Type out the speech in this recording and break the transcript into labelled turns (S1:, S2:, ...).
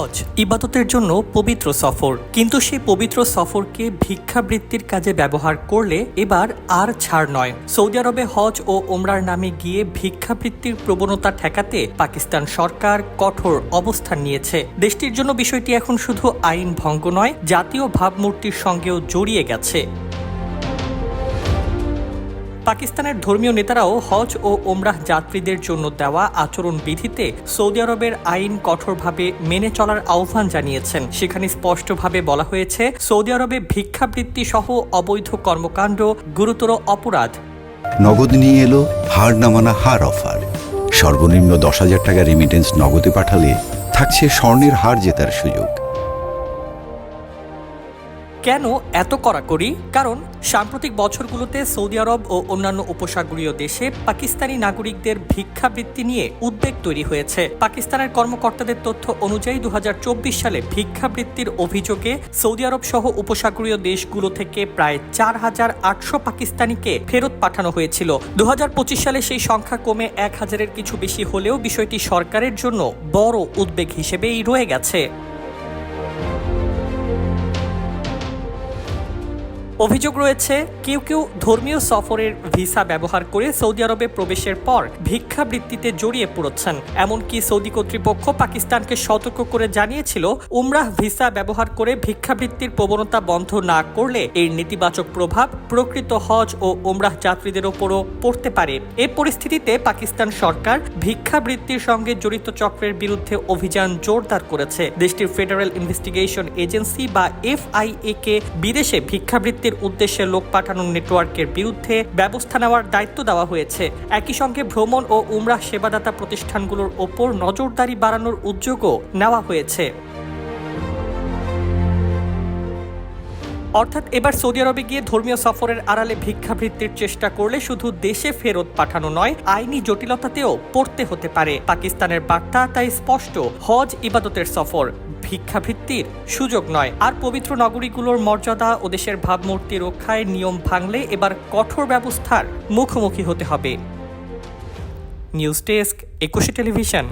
S1: হজ ইবাদতের জন্য পবিত্র সফর, কিন্তু সেই পবিত্র সফরকে ভিক্ষাবৃত্তির কাজে ব্যবহার করলে এবার আর ছাড় নয়। সৌদি আরবে হজ ও ওমরার নামে গিয়ে ভিক্ষাবৃত্তির প্রবণতা ঠেকাতে পাকিস্তান সরকার কঠোর অবস্থান নিয়েছে। দেশটির জন্য বিষয়টি এখন শুধু আইন ভঙ্গ নয়, জাতীয় ভাবমূর্তির সঙ্গেও জড়িয়ে গেছে। পাকিস্তানের ধর্মীয় নেতারাও হজ ও ওমরাহ যাত্রীদের জন্য দেওয়া আচরণবিধিতে সৌদি আরবের আইন কঠোরভাবে মেনে চলার আহ্বান জানিয়েছেন। সেখানে স্পষ্টভাবে বলা হয়েছে, সৌদি আরবে ভিক্ষাবৃত্তি সহ অবৈধ কর্মকাণ্ড গুরুতর অপরাধ।
S2: নগদ নিয়ে এলো হার না মানা হার অফার। সর্বনিম্ন 10,000 টাকা রেমিটেন্স নগদে পাঠালে থাকছে স্বর্ণের হার জেতার সুযোগ।
S1: কেন এত কড়াকড়ি? কারণ সাম্প্রতিক বছরগুলোতে সৌদি আরব ও অন্যান্য উপসাগরীয় দেশে পাকিস্তানি নাগরিকদের ভিক্ষাবৃত্তি নিয়ে উদ্বেগ তৈরি হয়েছে। পাকিস্তানের কর্মকর্তাদের তথ্য অনুযায়ী 2024 সালে ভিক্ষাবৃত্তির অভিযোগে সৌদি আরব সহ উপসাগরীয় দেশগুলো থেকে প্রায় 4,800 পাকিস্তানিকে ফেরত পাঠানো হয়েছিল। 2025 সালে সেই সংখ্যা কমে 1,000-এর কিছু বেশি হলেও বিষয়টি সরকারের জন্য বড় উদ্বেগ হিসেবেই রয়ে গেছে। অভিযোগ রয়েছে, কেউ কেউ ধর্মীয় সফরের ভিসা ব্যবহার করে সৌদি আরবে প্রবেশের পর ভিক্ষাবৃত্তিতে জড়িয়ে পড়েছেন। এমনকি সৌদি কর্তৃপক্ষ পাকিস্তানকে সতর্ক করে জানিয়েছিল, উমরাহ ভিসা ব্যবহার করে ভিক্ষাবৃত্তির প্রবণতা বন্ধ না করলে এর নেতিবাচক প্রভাব প্রকৃত হজ ও ওমরাহ যাত্রীদের ওপরও পড়তে পারে। এ পরিস্থিতিতে পাকিস্তান সরকার ভিক্ষাবৃত্তির সঙ্গে জড়িত চক্রের বিরুদ্ধে অভিযান জোরদার করেছে। দেশটির ফেডারেল ইনভেস্টিগেশন এজেন্সি বা FIA কে বিদেশে ভিক্ষাবৃত্তি উদ্দেশ্যে লোক পাঠানোর নেটওয়ার্কের বিরুদ্ধে ব্যবস্থা নেওয়ার দায়িত্ব দেওয়া হয়েছে। একই সঙ্গে ভ্রমণ ও উমরাহ সেবাদাতা প্রতিষ্ঠানগুলোর ওপর নজরদারি বাড়ানোর উদ্যোগও নেওয়া হয়েছে। অর্থাৎ এবার সৌদি আরবে গিয়ে ধর্মীয় সফরের আড়ালে ভিক্ষাবৃত্তির চেষ্টা করলে শুধু দেশে ফেরত পাঠানো নয়, আইনি জটিলতাতেও পড়তে হতে পারে। পাকিস্তানের বার্তা তাই স্পষ্ট, হজ ইবাদতের সফর, ভিক্ষাবৃত্তির সুযোগ নয়। আর পবিত্র নগরীগুলোর মর্যাদা ও দেশের ভাবমূর্তি রক্ষায় নিয়ম ভাঙলে এবার কঠোর ব্যবস্থার মুখোমুখি হতে হবে। News desk, 21 television.